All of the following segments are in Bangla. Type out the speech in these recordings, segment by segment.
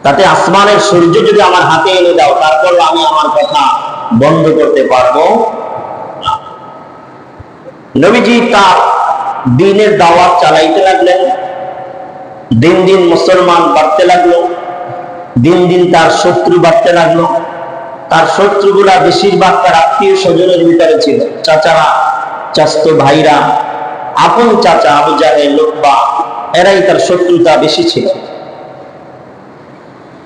তাতে আসমানের সূর্য যদি আমার হাতে এনে দাও, তারপর আমি আমার কথা বন্ধ করতে পারবো না। নবীজি তার দ্বীনের দাওয়াত চালাইতে লাগলেন। দিন দিন মুসলমান বাড়তে লাগলো, দিন দিন তার শত্রু বাড়তে লাগলো। তার শত্রুগুলা বেশিরভাগ তার আত্মীয় স্বজনের ভিতরে ছিল, চাচারা, চাচতো ভাইরা, আপন চাচা আবু জাহেল, উতবা, এরাই তার শত্রুতা বেশি ছিল।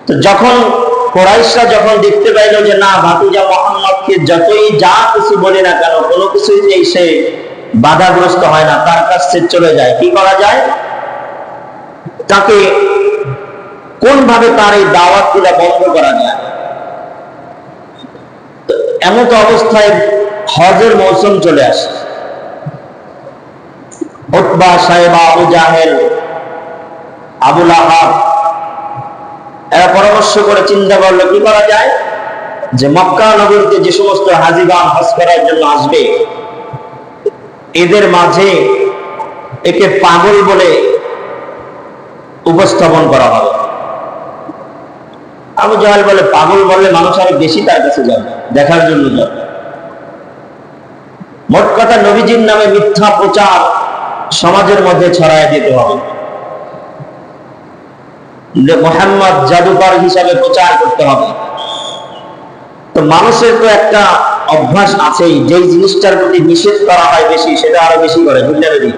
তো যখন কুরাইশরা যখন দেখতে পাইল যে না, ভাতিজা মুহাম্মদকে যতই যা কিছু বলে না কেন, কোনো কিছুই সে বাধাগ্রস্ত হয় না, তার কাছ থেকে চলে যায়, কি করা যায়, তাকে কোন ভাবে তার এই দাওয়াত গুলা বন্ধ করা যায়। এমন তো অবস্থায় হজের মৌসুম চলে আসে। উতবা, সাইবা, আবু জাহেল, আবু লাহাব এরা পরামর্শ করে চিন্তা করলো কি করা যায়, যে মক্কা নগরীতে যে সমস্ত হাজিগণ হজ করার জন্য আসবে, এদের মাঝে একে পাগল বলে উপস্থাপন করা হবে। আবু জাহেল বলে, পাগল বললে মানুষ আরো বেশি তার কাছে যাবে, দেখার জন্য যাবে। মোট কথা, নবীজির নামে মিথ্যা প্রচার সমাজের মধ্যে ছড়ায় দিতে হবে। মুহাম্মদ জাদুকর হিসাবে প্রচার করতে হবে। তো মানুষের তো একটা অভ্যাস আছেই, যেই জিনিসটার প্রতি নিষেধ করা হয় বেশি, সেটা আরো বেশি করে, বুঝলে বেশি।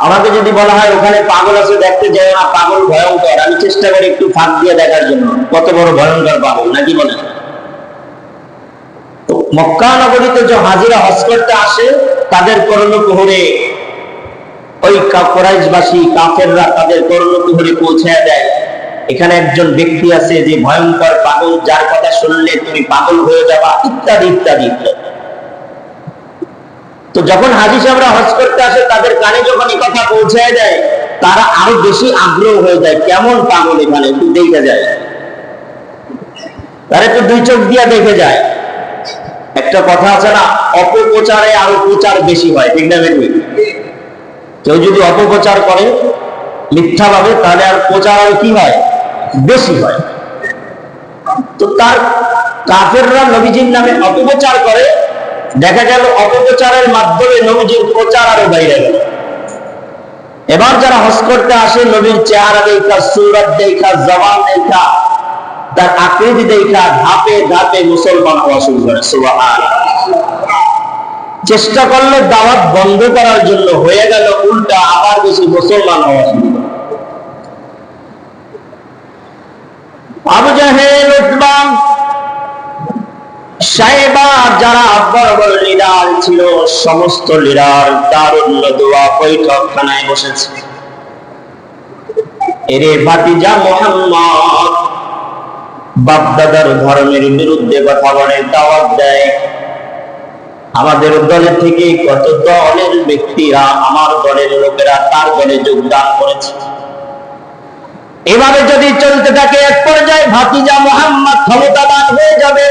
আমাকে যদি বলা হয় ওখানে পাগল আছে, দেখতে যাই না, পাগল ভয়ঙ্কর, আমি চেষ্টা করি একটু ফাঁক দিয়ে দেখার জন্য কত বড় ভয়ঙ্কর পাগল, নাকি বলে। তো মক্কা নগরীতে যে হাজিরা হজ করতে আসে, তাদের কর্ণকুহরে ওই কুরাইশবাসী কাফেররা তাদের কর্ণকুহরে পৌঁছায় দেয়, এখানে একজন ব্যক্তি আছে যে ভয়ঙ্কর পাগল, যার কথা শুনলে তুমি পাগল হয়ে যাবা, ইত্যাদি ইত্যাদি। তো যখন হাজী সাহেবরা হজ করতে আসে, তাদের কানে যখন এই কথা পৌঁছায় দেয়, তারা আরো বেশি আগ্রহ হয়ে যায়, কেমন পাগল এখানে একটু দেখে যায়, তারা একটু দুই চোখ দিয়ে দেখে যায়। একটা কথা আছে না, অপপ্রচারে আরো প্রচার বেশি হয়, ঠিক না বেশি। কেউ যদি অপপ্রচার করে মিথ্যা ভাবে, তাহলে আর প্রচার আর কি হয়, বেশি হয়। তো তার কাফেররা নবীজির নামে অপপ্রচার করে, দেখা গেল অপপ্রচারের মাধ্যমে নবীজির প্রচার আরো বাইরে গেল। এবার যারা হজ করতে আসে, নবীর চেহারা দেখা, সুরত দেখা, জবান দেখা, তার আকৃতি দেখা, ধাপে ধাপে মুসলমান হওয়া শুরু করে। সুবহানাল্লাহ। চেষ্টা করলে দাওয়াত বন্ধ করার জন্য, হয়ে গেল উল্টা, আবার বেশি মুসলমান হওয়া শুরু করে। আবু জাহেল, উতবা, সাইবা, যারা বড় বড় লিডার ছিল, সমস্ত লিডার দারুন নদওয়া বৈঠকখানায় বসেছে। এরে ভাতিজা মুহাম্মদ বাপদাদার ধর্মের বিরুদ্ধে কথা বলে, দাওয়াত দেয়। আমাদের দলের থেকে কত দলের ব্যক্তিরা, আমার দলের লোকেরা তার দলে যোগদান করেছে। এভাবে যদি চলতে থাকে, এক পর্যায়ে ভাতিজা মুহাম্মদ ক্ষমতাবান হয়ে যাবে,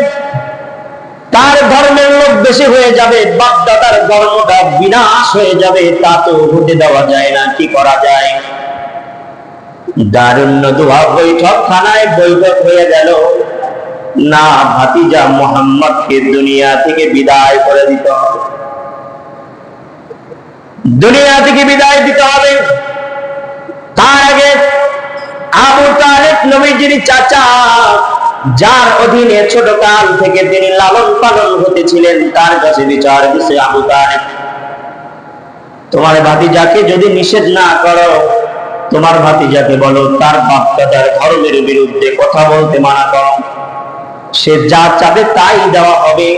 তার ধর্মের লোক বেশি হয়ে যাবে, বাপদাদার ধর্মটা বিনাশ হয়ে যাবে। তা তো হতে দেওয়া যায় না, কি করা যায়। দারুন নদওয়া বৈঠকখানায় বৈঠক হয়ে গেল, না, ভাতিজা মুহাম্মদকে দুনিয়া থেকে বিদায় করে দিতে হবে, দুনিয়া থেকে বিদায় দিতে হবে। তার আগে আবু তালেব, নবীজির চাচা, যার অধীনে ছোট কাল থেকে তিনি লালন পালন হতেছিলেন, তার কাছে বিচার দিছে, আবু তালেব, তোমার ভাতিজাকে যদি নিষেধ না করো, তোমার ভাতিজাকে বলো তার বাপ দাদার ধর্মের বিরুদ্ধে কথা বলতে মানা করো, সে যা চাবে তাই দেওয়া হবে,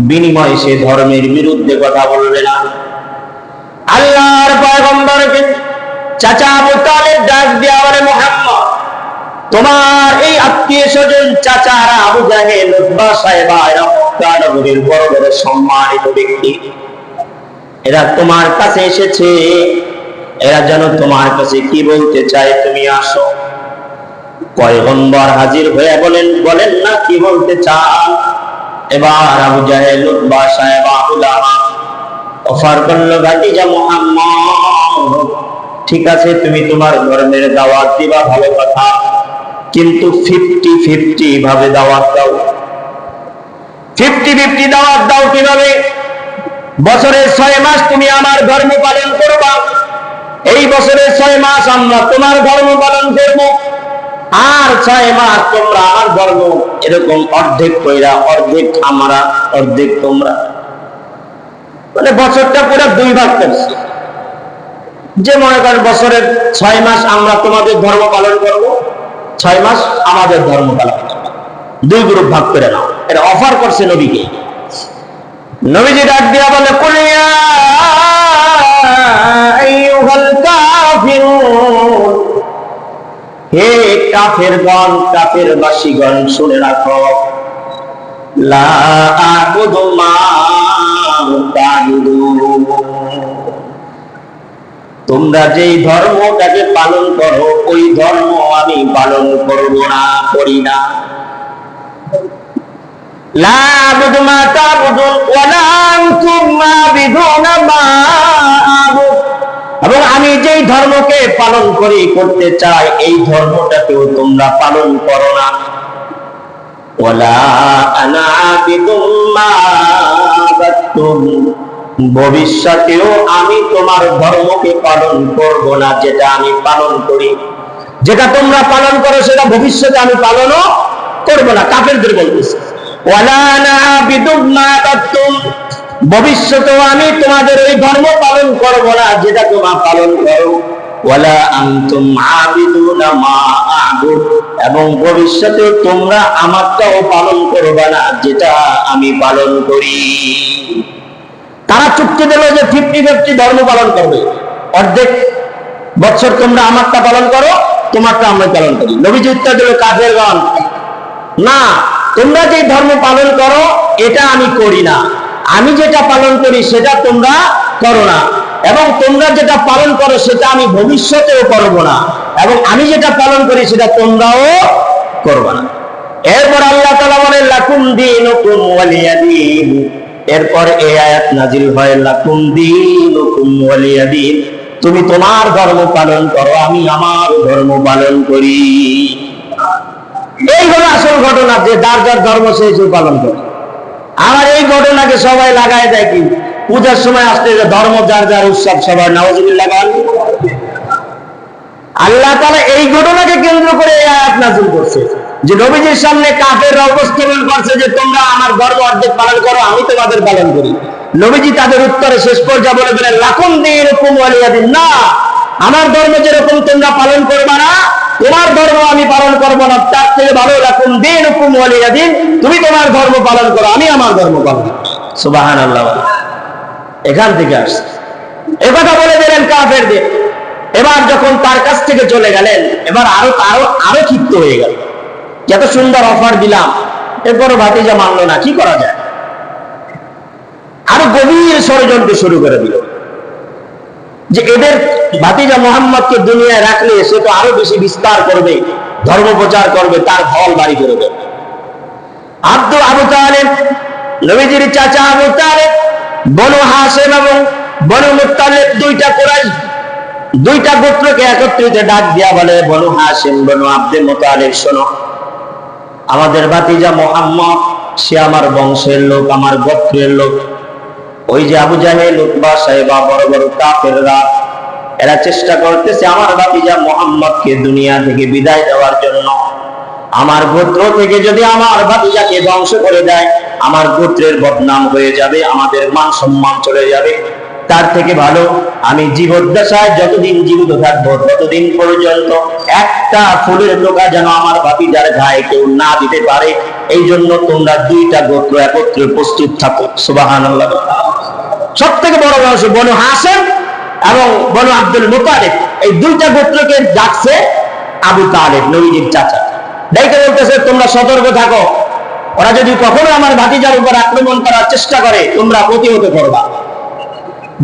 বিনিময়ে সে ধর্মের বিরুদ্ধে কথা বলবে না। আল্লাহর পয়গম্বরকে চাচা আবু তালেব ডাক দেয়া বলে, মুহাম্মদ, তোমার এই আত্মীয় স্বজন চাচারা আবু জাহেল, উতবা, সাইবা, এরা মক্কা নগরীর বড় বড় সম্মানিত ব্যক্তি, এরা তোমার কাছে এসেছে, এরা যেন তোমার কাছে কি বলতে চায়, তুমি আসো। পয়গম্বর হাজির হয়ে বলেন না কি বলতে চান। এবার আবু জাহেল, উতবা, সাইবা, আবু লাহাব অফার করল, ভাতিজা মুহাম্মদ, ঠিক আছে তুমি তোমার ধর্মের দাওয়াত দিবা, ভালো কথা, কিন্তু 50-50 ভাবে দাওয়াত দাও। 50-50 দাওয়াত দাও কিভাবে? বছরের 6 মাস তুমি আমার ধর্ম পালন করবা, এই বছরের 6 মাস আমরা তোমার ধর্ম পালন করব, আর 6 মাস তোমরা আমার ধর্ম, এরকম অর্ধেক কইরা, অর্ধেক আমরা অর্ধেক তোমরা, মানে বছরটা পুরো 2 ভাগ করছে। যে মনে করেন বছরের 6 মাস আমরা তোমাদের ধর্ম পালন করব, 6 মাস আমাদের ধর্ম পালন করব, 2 গ্রুপ ভাগ করে নাও। এটা অফার করছে নবীকে। নবীজি ডাক দিয়া বলে, কুল ইয়া আইয়ুহাল কাফিরুন, হে কাফেরগণ, কাফেরবাসীগণ শুনে রাখো, লা আ'বুদু মা তা'বুদুন, তোমরা যেই ধর্মটাকে পালন করো ওই ধর্ম আমি পালন করব না, করি না। লা আ'বুদু মা তা'বুদুন ওয়া লা আনতুম আ'বিদুনা মা আ'বুদ, এবং আমি যেই ধর্মকে পালন করি, করতে চাই, এই ধর্মটাকেও তোমরা পালন করো না। ওয়ালা আনা আ'বিদুম মা আ'বাদতুম, ভবিষ্যতেও আমি তোমার ধর্মকে পালন করব না, যেটা আমি পালন করি। যেটা তোমরা পালন করো সেটা ভবিষ্যতে আমি পালনও করব না। কাফেরদের বলতেছে, ওয়ালা আনা আ'বিদুম মা আ'বাদতুম, ভবিষ্যতেও আমি তোমাদের ওই ধর্ম পালন করব না যেটা তোমরা পালন করো। ওয়ালা আনতুম আ'বিদুনা মা আ'বুদ, এবং ভবিষ্যতেও তোমরা আমারটাও পালন করবে না যেটা আমি পালন করি। তারা চুক্তি দিল যে 50-50 ধর্ম পালন করবে, অর্ধেক বছর তোমরা আমারটা পালন করো, তোমারটা আমরা পালন করি। নবীজি উত্তর দিল, কাফেরগণ, না, তোমরা যে ধর্ম পালন করো এটা আমি করি না, আমি যেটা পালন করি সেটা তোমরা করো না, এবং তোমরা যেটা পালন করো সেটা আমি ভবিষ্যতেও করব না, এবং আমি যেটা পালন করি সেটা তোমরাও করবে না। এরপর আল্লাহ তাআলা বলেন, লাকুম দীনুকুম ওয়ালিয়া দীন, এরপর এই আয়াত নাজিল হয়, লাকুম দীনুকুম ওয়ালিয়া দীন, তুমি তোমার ধর্ম পালন করো, আমি আমার ধর্ম পালন করি। এই হলো আসল ঘটনা, যে যার যার ধর্ম সে পালন করে। আর এই ঘটনাকে সবাই লাগায় দেয় কি, পূজার সময় আসতে ধর্ম যার যার উৎসব, সবার নাউজুবিল্লাহ গান। আল্লাহ তাআলা এই ঘটনাকে কেন্দ্র করে এই আয়াত নাযিল করছে, যে নবীজির সামনে কাফেররা উপস্থাপন করছে যে তোমরা আমার ধর্ম অর্ধেক পালন করো, আমি তোমাদের পালন করি। নবীজি তাদের উত্তরে শেষ পর্যায়ে বলে দিলেন, লাকুম দীনুকুম ওয়ালিয়া দীন, না, আমার ধর্ম যেরকম তোমরা পালন করবে না, তোমার ধর্ম আমি পালন করবো না, তার থেকে ভালো লাকুম দীনুকুম ওয়ালিয়া দীন, তুমি তোমার ধর্ম পালন করো, আমি আমার ধর্ম পালন করব। সুবহানাল্লাহ। এখান থেকে আসছে এ কথা বলে দিলেন কাফেরদের। এবার যখন তার কাছ থেকে চলে গেলেন, এবার আরো ক্ষিপ্ত হয়ে গেল, এত সুন্দর অফার দিলাম, এরপরও ভাতিজা মানলো না, কি করা যায়? আরো গভীর ষড়যন্ত্র শুরু করে দিল, যে এদের ভাতিজা মুহাম্মদকে দুনিয়ায় রাখলে সে তো আরো বেশি বিস্তার করবে, ধর্ম প্রচার করবে, তার ফল বাড়ি করে দেবে। আবু তালেব, নবীজির চাচা আবু তালেব, বনু হাশিম এবং বনু মুত্তালিব, দুইটা গোত্রকে একত্রিত ডাক দিয়া বলে, বনু হাশিম, বনু আব্দুল মুত্তালিব, শোনো, আমাদের ভাতিজা মুহাম্মদ সে আমার বংশের লোক, আমার গোত্রের লোক। ওই যে আবু জাহেল, উতবা, সাইবা, বড় বড় কাফেররা, এরা চেষ্টা করতেছে আমার ভাতিজা মুহাম্মদকে দুনিয়া থেকে বিদায় দেওয়ার জন্য। আমার গোত্র থেকে যদি আমার ভাতিজাকে ধ্বংস করে দেয়, আমার গোত্রের বদনাম হয়ে যাবে, আমাদের মান সম্মান চলে যাবে। তার থেকে ভালো আমি জীবদ্দশায় যতদিন জীবিত থাকবো ততদিন পর্যন্ত একটা ফুলের টোকা যেন আমার ভাতিজার গায়ে কেউ না দিতে পারে, এই জন্য তোমরা দুইটা গোত্র একত্রে প্রস্তুত থাকো। সুবহানাল্লাহ। সব থেকে বড় বংশ বনু হাশিম এবং বনু আব্দুল মুত্তালিব, এই দুইটা গোত্রকে ডাকছে আবু তালেব, নবীজির চাচা। ডাইকে বলতেছে, তোমরা সতর্ক থাকো, ওরা যদি কখনো আমার ভাতিজার উপর আক্রমণ করার চেষ্টা করে তোমরা প্রতিহত করবা।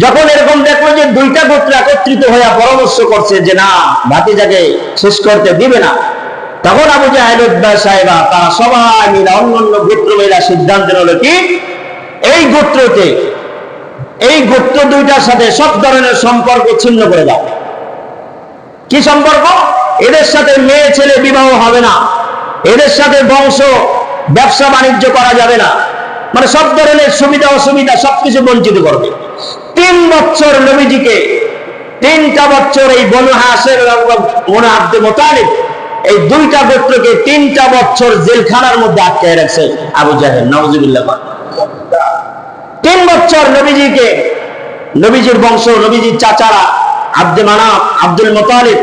যখন এরকম দেখলো যে দুইটা গোত্র একত্রিত হয়ে পরামর্শ করছে যে না, ভাতিজাকে শেষ করতে দিবে না, তখন আবু জাহেল, উতবা, সাইবা, তারা সবাই মিলে, অন্যান্য গোত্র মিলে সিদ্ধান্ত নিল কি, এই গোত্র দুইটার সাথে সব ধরনের সম্পর্ক ছিন্ন করে দাও। কি সম্পর্ক? এদের সাথে মেয়ে ছেলে বিবাহ হবে না, এদের সাথে বংশ ব্যবসা বাণিজ্য করা যাবে না, মানে সব ধরনের সুবিধা অসুবিধা সবকিছু বঞ্চিত করবে। 3 বছর নবীজিকে, 3টা বছর এই বনু হাশিম এবং বনু আব্দুল মুত্তালিব, এই 2টা গোত্রকে 3টা বছর জেলখানার মধ্যে আটকে রাখছে আবু জাহেল, নাউজুবিল্লাহ। 3 বছর নবীজিকে, নবীজির বংশ, নবীজির চাচারা আব্দে মানাফ, আব্দুল মুত্তালিব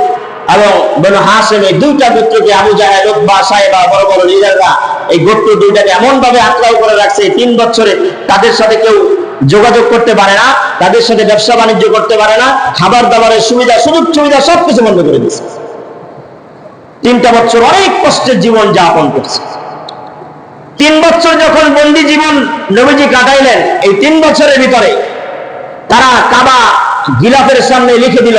এবং বনু হাশিম, এই 2টা গোত্রকে আবু জাহেল, উতবা, সাইবা, বড় বড় লিডাররা এই গোত্র 2টাকে এমন ভাবে আঁকড়াও করে রাখছে, 3 বছরে তাদের সাথে কেউ যোগাযোগ করতে পারে না, তাদের সাথে ব্যবসা বাণিজ্য করতে পারে না, খাবার দাবারের সুবিধা, সুযোগ সুবিধা সবকিছু বন্ধ করে দিচ্ছে। 3টা বছর অনেক কষ্টের জীবন যাপন করছে। 3 বছর যখন বন্দী জীবন নবীজি কাটাইলেন, এই 3 বছরের ভিতরে তারা কাবা গিলাফের সামনে লিখে দিল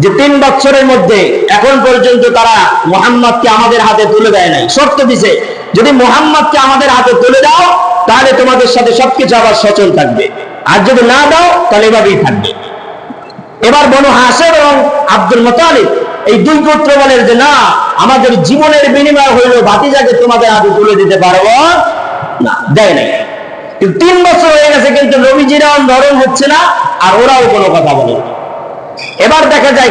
যে 3 বছরের মধ্যে এখন পর্যন্ত তারা মুহাম্মদকে আমাদের হাতে তুলে দেয় নাই। শর্ত দিছে, যদি মুহাম্মদকে আমাদের হাতে তুলে দাও তাহলে তোমাদের সাথে সবকিছু আবার সচল থাকবে, আর যদি না দাও তাহলে এভাবেই থাকবে। এবার বনু হাশিম এবং আব্দুল মুত্তালিব এই 2 গোত্র বলে যে না, আমাদের জীবনের বিনিময় হইল ভাতিজাকে তোমাদের হাতে তুলে দিতে পারবো না, দেয় নাই। কিন্তু 3 বছর হয়ে গেছে, কিন্তু নবীজিরাও নরম হচ্ছে না, আর ওরাও কোনো কথা বলে না। এবার দেখা যায়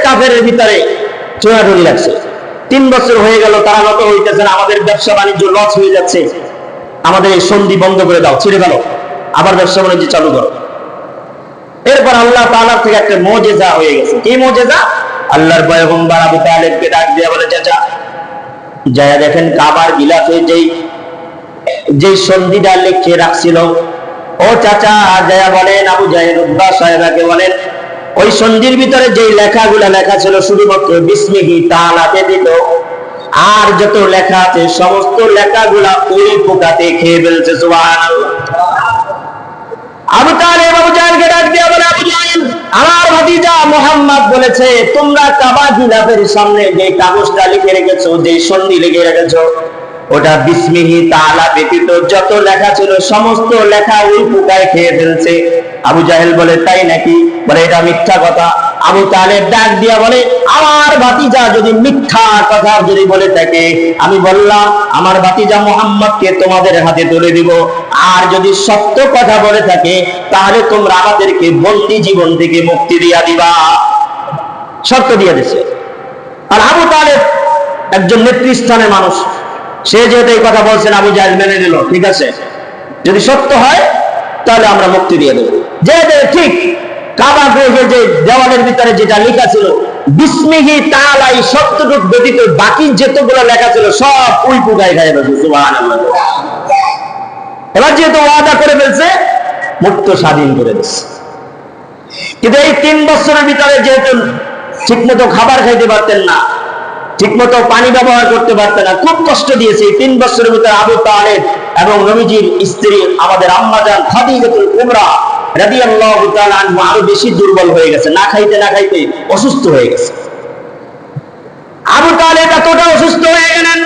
কাফের ভিতরে চোরাচুরি লাগছে। 3 বছর হয়ে গেল, তারা নত হইতেছে না, আমাদের ব্যবসা বাণিজ্য লস হয়ে যাচ্ছে, আমাদের এই সন্ধি বন্ধ করে দাও, ছেড়ে গেল, আবার ব্যবসা বাণিজ্য চালু করো। এরপর আল্লাহ তাআলা থেকে একটা মুজিজা হয়ে গেছে। কি মুজিজা? আল্লাহর পয়গম্বর আবু তালেবকে ডাক দিয়ে বলে, চাচা যায় দেখেন কাবার গিলাফে যেই সন্ধিটা লিখে রাখছিল, ও চাচা যায় বলেন, আবু জাহেল, উতবা, সাহেবাকে বলেন, ওই সন্ধির ভিতরে যেই লেখাগুলা লেখা ছিল শুধুমাত্র বিসমিহি তাআলা ব্যতীত আর যত লেখা আছে সমস্ত লেখাগুলা ওই পোকাতে খেয়ে ফেলছে। সুবহানাল্লাহ। আবু তালেব আবু জাহেলকে ডাক দিয়ে বলে, আবু জাহেল, আমার ভাতিজা মুহাম্মদ বলেছে তোমরা কাবা গিলাফের সামনে যে কাগজটা লিখে রেখেছো, যে সন্ধি লিখে রেখেছো, ওটা বিসমিহি তাআলা ব্যতীত যত লেখা ছিল সমস্ত লেখা ওই পোকায় খেয়ে ফেলছে। আবু জাহেল বলে, তাই নাকি? বলে, এটা মিথ্যা কথা। আবু তালেব ডাক দিয়া বলে, আমার ভাতিজা যদি মিথ্যা কথা যদি বলে থাকে, আমি বললাম আমার ভাতিজা মুহাম্মদকে তোমাদের হাতে তুলে দিব, আর যদি সত্য কথা বলে থাকে তাহলে তোমরা আমাদেরকে বন্দী জীবন থেকে মুক্তি দিয়া দিবা। শর্ত দিয়ে দিছে। আর আবু তালেব একজন নেতৃস্থানের মানুষ, সে যেহেতু এই কথা বলছেন, আবু জাহেল মেনে নিল, ঠিক আছে, যদি সত্য হয় তাহলে আমরা মুক্তি দিয়ে দেবো। যে ঠিক কাবা গৃহে যে দেওয়ালের ভিতরে যেটা লেখা ছিল বিসমিহি তাআলা, এই সত্যটুকু ব্যতীত বাকি যতগুলো লেখা ছিল সব ওই পোকায় খাইয়ে ফেলছে। সুবহানাল্লাহ। এবার যেহেতু ওয়াদা করে ফেলছে, মুক্ত স্বাধীন করে দিচ্ছে। কিন্তু এই 3 বছরের ভিতরে যেহেতু ঠিকমতো খাবার খাইতে পারতেন না, ঠিকমতো পানি ব্যবহার করতে পারতেন না, খুব কষ্ট দিয়েছে। এই 3 বছরের ভিতরে আবু তালেব এবং নবীজির স্ত্রী আমাদের আম্মা জান খাদিজাতুল কুবরা রাদিয়াল্লাহু তাআলা আনহা আরো বেশি দুর্বল হয়ে গেছে, না খাইতে না খাইতে অসুস্থ হয়ে গেছে। আবু তালেব এতটা অসুস্থ হয়ে গেলেন,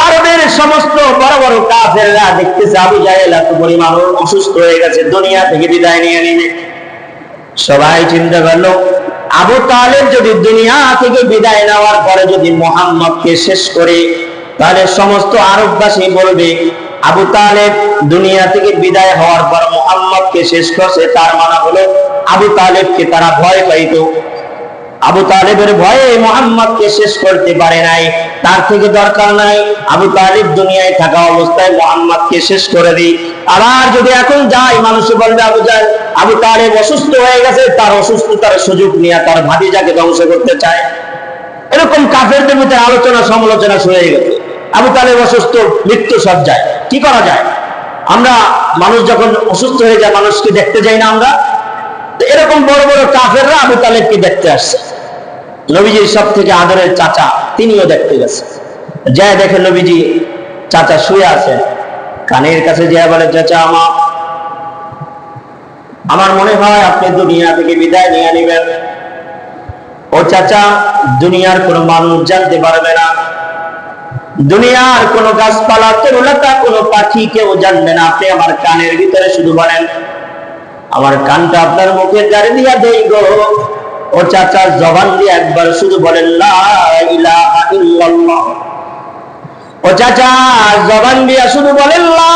আরবের সমস্ত বড় বড় কাফেররা দেখতেছে আবু জাহেল এত পরিমাণ অসুস্থ হয়ে গেছে, দুনিয়া থেকে বিদায় নিয়ে নিবে। সবাই চিন্তা করলো, আবু তালেব যদি দুনিয়া থেকে বিদায় নেওয়ার পরে যদি মুহাম্মদকে শেষ করে, তাহলে সমস্ত আরববাসী বলবে আবু তালেব দুনিয়া থেকে বিদায় হওয়ার পর মুহাম্মদকে শেষ করছে, তার মানে হলো আবু তালেবকে তারা ভয় পাইতো। আবু তালেবের ভয়ে মুহাম্মদকে শেষ করতে পারে নাই, তার থেকে দরকার নাই আবু তালেব দুনিয়ায় থাকা অবস্থায় মুহাম্মদকে শেষ করে দিই। আবার যদি এখন যাই, মানুষে বলবে আবু তালেব অসুস্থ হয়ে গেছে, তার অসুস্থতার সুযোগ নিয়ে তার ভাতিজাকে ধ্বংস করতে চায়। এরকম কাফেরদের মধ্যে আলোচনা সমালোচনা শুরু হয়ে গেছে। আবু তালেব অসুস্থ, মৃত্যু সজ্জায়, কি করা যায়? আমরা মানুষ যখন অসুস্থ হয়ে যায় মানুষকে দেখতে যাই না আমরা? তো এরকম বড় বড় কাফেররা আবু তালেবকে দেখতে আসছে। নবীজির সব থেকে আদরের চাচা তিনিও দেখতে গেছে। যায় দেখে নবীজি চাচা শুয়ে আছেন, কানের কাছে যায় বলে, চাচা আমার মনে হয় আপনি দুনিয়া থেকে বিদায় নিয়ে নেবেন। ও চাচা, দুনিয়ার কোনো মানুষ জানতে পারবে না, দুনিয়ার কোনো গাছপালা তরুলতা কোনো পাখি কেউ জানবে না, আপনি আমার কানের ভিতরে শুধু বলেন আমার কানটা আপনার মুখে দাঁড়িয়ে দিয়া দেই গো। ও চাচা, জবান দিয়ে একবার শুধু বলেন লা ইলাহা ইল্লাল্লাহ। ও চাচা, জবান দিয়া শুধু বলেন লা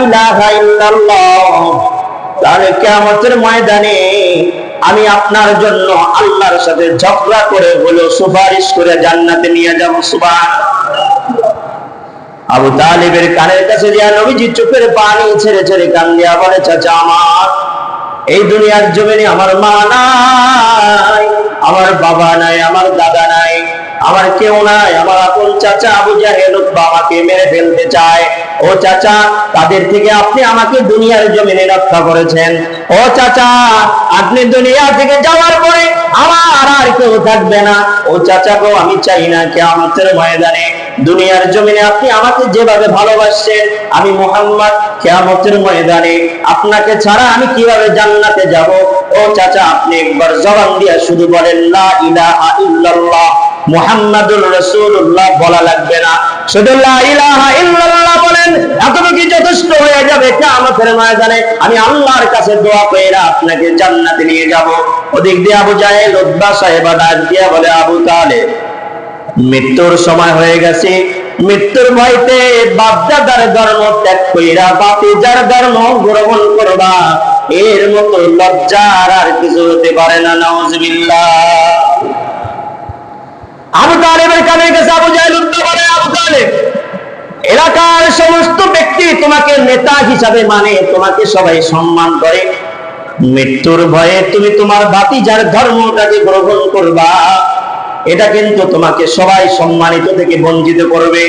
ইলাহা ইল্লাল্লাহ। তাহলে কিয়ামতের ময়দানে আমি আপনার জন্য আল্লাহর সাথে ঝগড়া করে হলো সুপারিশ করে জান্নাতে নিয়ে যাব। সুবহানাল্লাহ। আবু তালিবের কানের কাছে যা নবীজি চোখের পানি ছেড়ে ছেড়ে কান দিয়া বলে, চাচা আমার এই দুনিয়ার জমিনে আমার মা নাই, আমার বাবা নাই, আমার দাদা নাই, আমার কেউ নাই। আমার আপন চাচা আবু জাহেল আমাকে মেরে ফেলতে চায়। ও চাচা, তাদের থেকে আপনি আমাকে দুনিয়ার জমিনে রক্ষা করেছেন। ও চাচা, আপনি দুনিয়া থেকে যাওয়ার পরে আমার আর কেউ থাকবে না। ও চাচা গো, আমি চাই না কিয়ামতের ময়দানে দুনিয়ার জমিনে আপনি আমাকে যেভাবে ভালোবাসছেন, আমি মুহাম্মদ কিয়ামতের ময়দানে আপনাকে ছাড়া আমি কিভাবে জান্নাতে যাব। ও চাচা, আপনি একবার জবান দিয়ে শুধু বলেন লা ইলাহা ইল্লাল্লাহ মুহাম্মাদুর রাসূলুল্লাহ, বলা লাগবে না, শুধু লা ইলাহা ইল্লাল্লাহ বলেন, এতটুকু যথেষ্ট হয়ে যাবে। কিয়ামতের ময়দানে আমি আল্লাহর কাছে দোয়া কইরা আপনাকে জান্নাতে নিয়ে যাব। ওদিক দিয়ে আবু জাহেল উতবা সাহেবা ডাক দিয়া বলে, আবু তালেব, মৃত্যুর সময় হয়ে গেছে, মৃত্যুর ভয়তে বাপদাদার ধর্ম ত্যাগ কইরা বাতিজার ধর্ম গ্রহণ করবা, এর মতো লজ্জার আর কিছু হতে পারে না। নাউজুবিল্লাহ। আবু তালেবের কানের কাছে আবু জাহেল উত্তর বলে, আবু তালেব, এলাকার সমস্ত ব্যক্তি তোমাকে নেতা হিসাবে মানে, তোমাকে সবাই সম্মান করে, মৃত্যুর ভয়ে তুমি তোমার ভাতিজার ধর্মটাকে গ্রহণ করবা, এটা কিন্তু তোমাকে সবাই সম্মানিত থেকে বঞ্চিত করবে,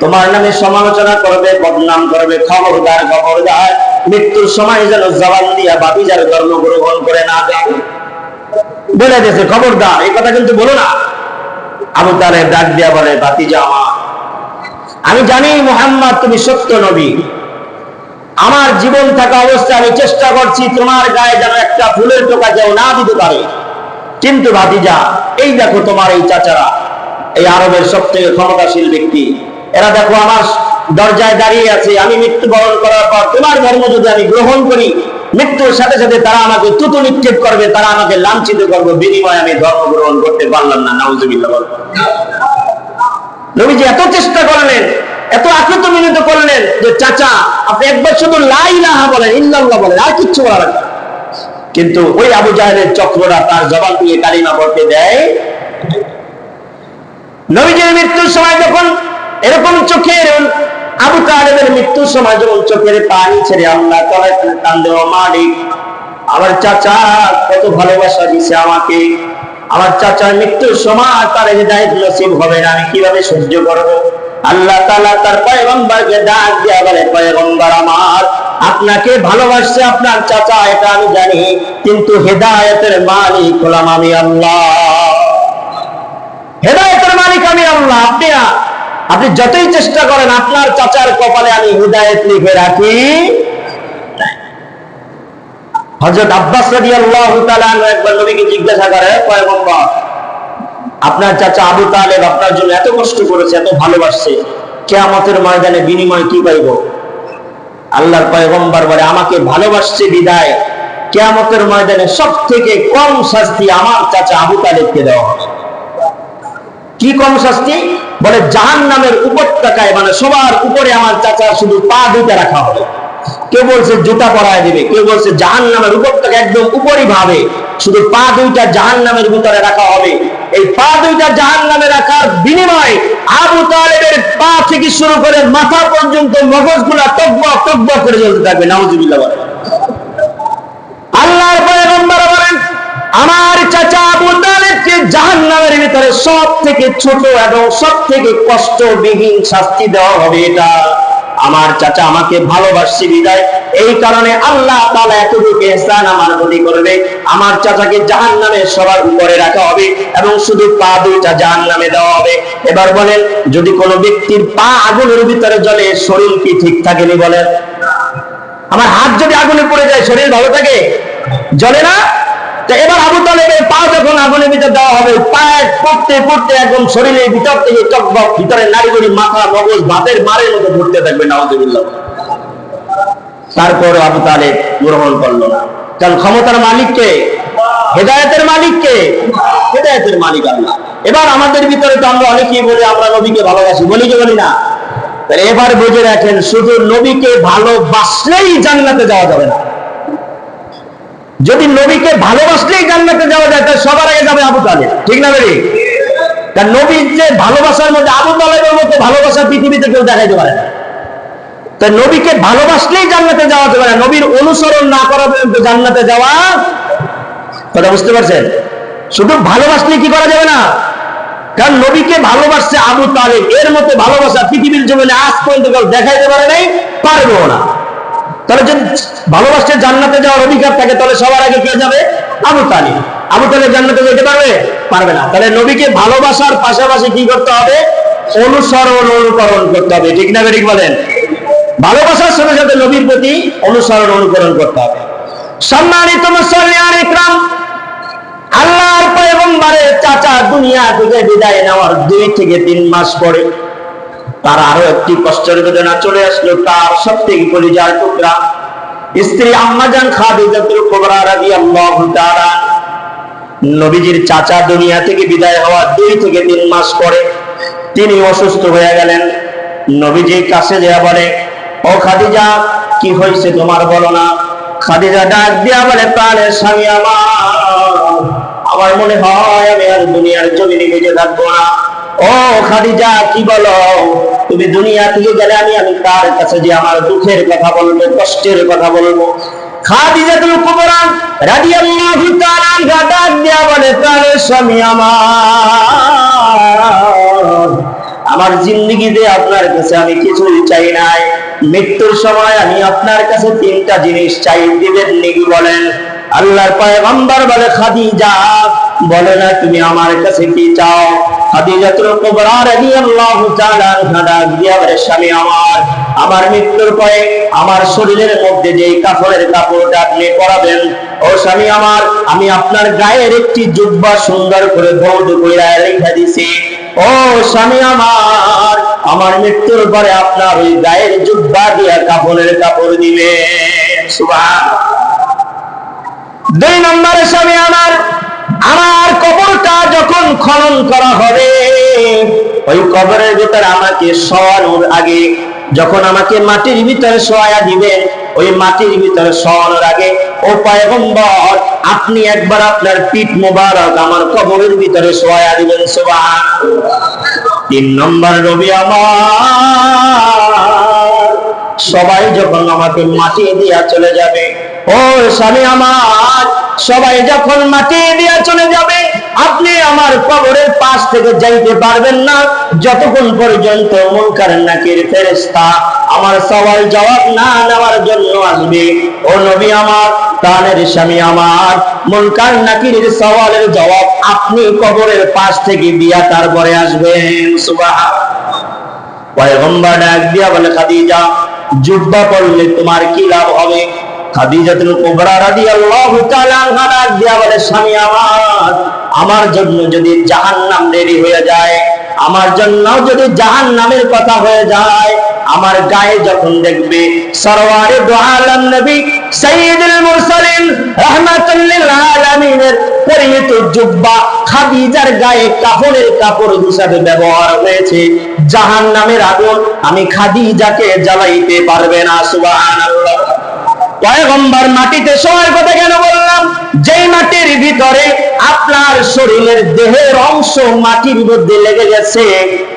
তোমার নামে সমালোচনা করবে, বদনাম করবে। খবরদার, খবরদার, মৃত্যুর সময় যেন জবান দিয়া ভাতিজার ধর্ম গ্রহণ করে না যাও। বলে দিয়েছে, খবরদার, এই কথা কিন্তু বলো না। আবু তালেব ডাক দিয়া বলে, ভাতিজা আমার, আমি জানি মুহাম্মদ তুমি সত্য নবী, আমার জীবন থাকা অবস্থায় আমি চেষ্টা করছি তোমার গায়ে যেন একটা ফুলের টোকা কেউ না দিতে পারে, কিন্তু ভাতিজা, এই দেখো তোমার এই চাচারা, এই আরবের সবথেকে ক্ষমতাশীল ব্যক্তি, এরা দেখো আমার দরজায় দাঁড়িয়ে আছে। আমি মৃত্যুবরণ করার পর তোমার ধর্ম যদি আমি গ্রহণ করি, মৃত্যুর সাথে সাথে তারা আমাকে তুতু নিক্ষেপ করবে, তারা আমাকে লাঞ্ছিত করবে, বিনিময়ে আমি ধর্ম গ্রহণ করতে পারলাম না। নাউজুবিল্লাহ। নবীজি এত চেষ্টা করলেন, এত আকুত মিনত করলেন যে চাচা আপনি একবার শুধু লা ইলাহা বলেন, ইল্লাল্লাহ বলেন, আর কিচ্ছু বলা লাগবে না। কিন্তু ওই আবু জাহেলের চক্ররা তার জবান দিয়ে কালিমা পড়তে দেয়। নবীজির মৃত্যুর সময় যখন এরকম চোখের, আবু তালেবের মৃত্যুর সময় যখন চোখের পানি ছেড়ে আল্লাহ তাআলা কান্দে, ও মালিক, আমার চাচা কত ভালোবাসা দিছে আমাকে, আমার চাচার মৃত্যুর সময় তার হিদায়াত নসিব হবে না, আমি কিভাবে সহ্য করব। আল্লাহ তাআলা তার পয়গম্বরকে ডাক দিয়া বলে, পয়গম্বর আমার, আপনাকে ভালোবাসছে আপনার চাচা, এটা আমি জানি, কিন্তু হেদায়েতের মালিক হলাম আমি আল্লাহ। হেদায়েতের মালিক আমি আল্লাহ। আপনি যতই চেষ্টা করেন, আপনার চাচার কপালে আমি হেদায়েত লিখে রাখি। হযরত আব্বাস রাদিয়াল্লাহু তাআলা আনহু একবার নবীকে জিজ্ঞাসা করে, পয়গম্বর, আপনার চাচা আবু তালেব আপনার জন্য এত কষ্ট করেছে, এত ভালোবাসছে, কিয়ামতের ময়দানে বিনিময় কি পাইব? আল্লাহর পয়গম্বর বলে, আমাকে ভালোবাসছে বিদায় কিয়ামতের ময়দানে সবথেকে কম শাস্তি আমার চাচা আবু তালেবকে দেওয়া হবে। কি কম শাস্তি? বলে, জাহান্নামের উপত্যকায়, মানে সবার উপরে আমার চাচার শুধু পা দুইটা রাখা হবে। কেউ বলছে জুতা পরায় দিবে, কেউ বলছে জাহান্নামের উপত্যকা একদম উপরই ভাবে শুধু পা দুইটা জাহান্নামের ভিতরে রাখা হবে। এই পা দুইটা জাহান্নামে রাখার বিনিময়ে আবু তালেবের পা থেকে শুরু করে মাথা পর্যন্ত মগজগুলা টকবক টকবক করে জ্বলতে থাকবে। নাউজুবিল্লাহ। আল্লাহর পয়গম্বর বলেন, আমার চাচা আবু তালেবকে জাহান্নামের ভিতরে সব থেকে ছোট এবং সব থেকে কষ্টবিহীন শাস্তি দেওয়া হবে। এটা আমার চাচা আমাকে ভালোবাসছে বিদায়, এই কারণে আল্লাহ তাআলা এতটুকু ইহসান আমার প্রতি করবে, আমার চাচাকে জাহান্নামের সবার উপরে রাখা হবে এবং শুধু পা দুইটা জাহান্নামে দেওয়া হবে। এবার বলেন, যদি কোনো ব্যক্তির পা আগুনের ভিতরে জ্বলে, শরীর কি ঠিক থাকেনি? বলেন, আমার হাত যদি আগুনে পড়ে যায়, শরীর ভালো থাকে? জ্বলে না? তো এবার আবু তালেবের পা যখন আগুনের ভিতরে দেওয়া হবে, পায়ে পড়তে পড়তে একদম শরীরের ভিতর থেকে টকবক, ভিতরে নাড়িগুড়ি, মাথা, মগজ ভাতের মারের মতো ঘুরতে থাকবে। নাউজুবিল্লাহ। তারপর আবু তালেব গ্রহণ করলো না। কারণ ক্ষমতার মালিক কে? হেদায়েতের মালিক কে? হেদায়েতের মালিক আল্লাহ। এবার আমাদের ভিতরে তো আমরা অনেকেই বলি আমরা নবীকে ভালোবাসি, বলি কি বলি না? তাহলে এবার বুঝে রাখেন, শুধু নবীকে ভালোবাসলেই জান্নাতে যাওয়া যাবে না। যদি নবীকে ভালোবাসলেই জান্নাতে যাওয়া যায়, তাহলে সবার আগে যাবে আবু তালেব, ঠিক না বেরি? কারণ নবীর যে ভালোবাসার মধ্যে আবু তালেবের মতো ভালোবাসা পৃথিবীতে কেউ দেখাইতে পারে না। তাই নবীকে ভালোবাসলেই জান্নাতে যাওয়া যাবে না, নবীর অনুসরণ না করা পর্যন্ত জান্নাতে যাওয়া, কথা বুঝতে পারছেন? শুধু ভালোবাসলে কি করা যাবে না? কারণ নবীকে ভালোবাসছে আবু তালেব, এর মতো ভালোবাসা পৃথিবীর জমিনে আজ পর্যন্ত কেউ দেখাইতে পারে নাই, পারবেও না। তাহলে যদি ভালোবাসতে জান্নাতে যাওয়ার অধিকার থাকে, তাহলে সবার আগে কে যাবে? আবু তালেব। আবু তালেব জান্নাতে যেতে পারবে? পারবে না। তাহলে নবীকে ভালোবাসার পাশাপাশি কি করতে হবে? অনুসরণ, অনুকরণ করতে হবে, ঠিক না ঠিক বলেন? ভালোবাসার সাথে সাথে নবীর প্রতি অনুসরণ, অনুকরণ করতে হবে। সম্মানিত মুসল্লিয়ান ইকরাম, আল্লাহর পয়গম্বরের চাচা দুনিয়া থেকে বিদায় নেওয়ার 2 থেকে 3 মাস পরে তার আরো একটি কষ্টের বেদনা চলে আসলো। তার সবথেকে কলিজার টুকরা স্ত্রী আম্মাজান খাদিজাতুল কুবরা রাদিয়াল্লাহু তাআলা, নবীজির চাচা দুনিয়া থেকে বিদায় হওয়ার 2 থেকে 3 মাস পরে তিনি অসুস্থ হয়ে গেলেন। নবীজির কাছে যেয়ে বলে, ও খাদিজা, কি হয়েছে তোমার, বলো না। খাদিজা ডাক দিয়া বলে, প্রাণের স্বামী আমার মনে হয় আমি আর দুনিয়ার জমিনে বেঁচে থাকবো না। ও খাদিজা, কি বলো? তুমি দুনিয়া থেকে গেলে আমি কার কাছে যে আমার দুঃখের কথা বলবো, কষ্টের কথা বলবো? খাদিজাতুল কুবরা রাদিয়াল্লাহু তাআলা ডাক দিয়া বলে, প্রাণের স্বামী আমার জিন্দেগিতে আপনার কাছে আমি কিছুই চাই নাই। মৃত্যুর সময় আমি আপনার কাছে 3টা জিনিস চাই, দিবেন নাকি বলেন? আল্লাহর পয়গম্বর বলে, খাদিজা বলে না তুমি আমার কাছে কি চাও? খাদিজাতুল কুবরা রাদিয়াল্লাহু তাআলা ডাক দিয়া বলে, স্বামী আমার মৃত্যুর পরে আমার শরীরের মধ্যে যেই কাফনের কাপড়টা আপনি পরাবেন, ও স্বামী আমি আপনার গায়ের একটি জুব্বা সুন্দর করে ধৌত কইরা রেখে দিছি। ও স্বামী আমার মৃত্যুর পরে আপনার ওই গায়ের জুব্বা দিয়া কাফনের কাপড় দিবেন। সুবহানাল্লাহ। 2 নম্বরে স্বামী আমার কবরটা যখন খনন করা হবে, ওই কবরের ভিতরে আমাকে শোয়ানোর আগে, যখন আমাকে মাটির ভিতরে শোয়া দিবেন, ওই মাটির ভিতরে শোয়ানোর আগে ও পয়গম্বর আপনি একবার আপনার পিঠ মোবারক আমার কবরের ভিতরে শোয়া দিবেন। সুবহানাল্লাহ। 3 নম্বর নবী সবাই যখন আমাকে মাটি দিয়া চলে যাবে, ও স্বামী সবাই যখন মাটি দিয়া চলে যাবে, আপনি আমার কবরের পাশ থেকে যাইতে পারবেন না যতক্ষণ পর্যন্ত মুনকার নাকির ফেরেশতা আমার সওয়াল জবাব না নেওয়ার জন্য আসবে। ও নবী প্রাণের স্বামী মুনকার নাকিরের সওয়ালের জবাব আপনি কবরের পাশ থেকে দিয়া তারপরে আসবেন। সুবহানাল্লাহ। পয়গম্বর ডাক দিয়া বলে, খাদিজা জুব্বা পরলে তোমার কি লাভ হবে? খাদিজাতুল কুবরা রাদিয়াল্লাহু তাআলা ডাক দিয়া বলে, স্বামী আমার জন্য যদি জাহান্নাম রেডি হয়ে যায়, আমার জন্য যদি জাহান্নামের কথা হয়ে যায়, আমার গায়ে যখন দেখবে সরওয়ারে দু আলম নবী সাইয়্যিদুল মুরসালিন রাহমাতুল লিল আলামিনের পরিহিত জুব্বা খাদিজার গায়ে কাফনের কাপড় হিসাবে ব্যবহার হয়েছে, জাহান্নামের আগুন আমি খাদিজাকে জ্বালাইতে পারবে না। সুবহানাল্লাহ। পয়গম্বর মাটিতে শোয়ার কথা কেন বললাম? যেই মাটির ভিতরে আপনার শরীরের দেহের অংশ মাটির মধ্যে লেগে গেছে,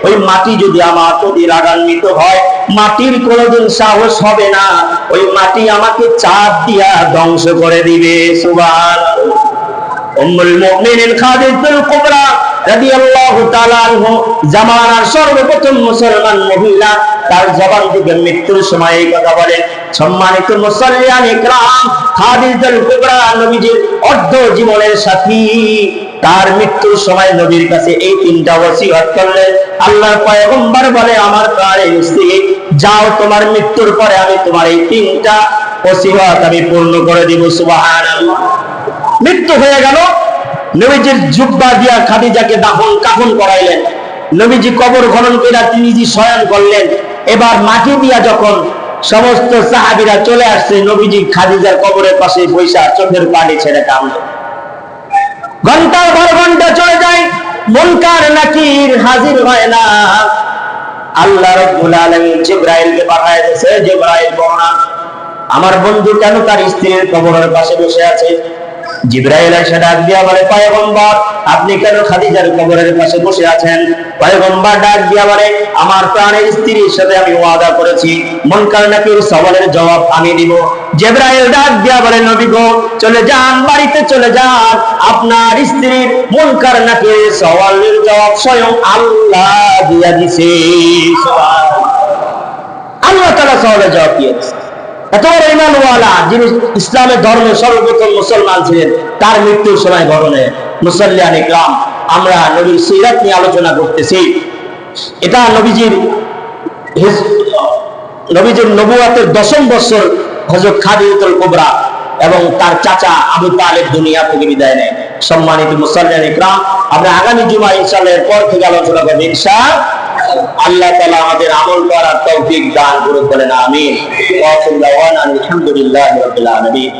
ওই মাটি যদি আমার প্রতি রাগান্বিত হয়, মাটির কোনোদিন সাহস হবে না, ওই মাটি আমাকে চাপ দিয়া ধ্বংস করে দিবে। সুবহানাল্লাহ। উম্মুল মুমিনিন খাদিজাতুল কুবরা রাদিয়াল্লাহু তাআলা আনহা জামানার সর্বপ্রথম মুসলমান মহিলা, তার জবান থেকে মৃত্যুর সময় এই কথা বলেন। সম্মানিত মুসল্লিয়ান ইকরাম, খাদিজাতুল কুবরা নবীজির অর্ধ জীবনের সাথী, তার মৃত্যুর সময় নবীর কাছে এই 3টা ওসিয়ত করলেন। আল্লাহর পয়গম্বর বলে, আমার প্রাণের স্ত্রী যাও, তোমার মৃত্যুর পরে আমি তোমার এই 3টা ওসিয়ত আমি পূর্ণ করে দিব। সুবহানাল্লাহ। মৃত্যু হয়ে গেল, নবীজির জুব্বা দিয়া খাদিজাকে কাফন করাইলেন। নবীজি কবর খনন করে তিনি নিজে শয়ন করলেন। এবার মাটি দিয়া যখন সমস্ত সাহাবীরা চলে আসছে নবীজি খাদিজার কবরের পাশে বৈশা চোখের পানি ছেড়ে কাঁদল। ঘন্টার পর ঘন্টা চলে যায়, মুনকার নাকির হাজির হয় না। আল্লাহ রাব্বুল আলামিন জিবরাইলকে পাঠায় দিয়েছে, জিবরাইল বর্ণনা, আমার বন্ধু কেন তার স্ত্রীর কবরের পাশে বসে আছে? জিবরাইল এসে ডাক দিয়া বলে, পয়গম্বর আপনি কেন খাদিজার কবরের পাশে বসে আছেন? পয়গম্বর ডাক দিয়া বলে, আমার প্রাণের স্ত্রীর সাথে আমি ওয়াদা করেছি মুনকার নাকির সওয়ালের জবাব আমি দিব। জিবরাইল ডাক দিয়া বলে, নবী গো চলে যান, বাড়িতে চলে যান, আপনার স্ত্রীর মুনকার নাকির সওয়ালের জবাব স্বয়ং আল্লাহ দিয়া দিছে। সুবহানাল্লাহ, আল্লাহ তাআলা সওয়ালের জবাব দিয়েছে। এত বড় ঈমানওয়ালা যিনি ইসলামের ধর্মে সর্বপ্রথম মুসলমান ছিলেন, তার মৃত্যুর সময় ঘটনে মুসাল্লিয়ান ইকরাম, আমরা নবীর সিরাত নিয়ে আলোচনা করতেছি। এটা নবীজির নবুয়তের 10ম বছর হযরত খাদিজাতুল কুবরা এবং তার চাচা আবু তালেব দুনিয়া থেকে বিদায় নেয়। সম্মানিত মুসাল্লিয়ান ইকরাম, আমরা আগামী জুমা ইনশাআল্লাহ এর পর থেকে আলোচনা করব ইনশাআল্লাহ। আল্লাহ তাআলা আমাদের আমল করার তৌফিক দান করুন, বলেন আমিন। ওয়া আলহামদুলিল্লাহি রাব্বিল আলামিন।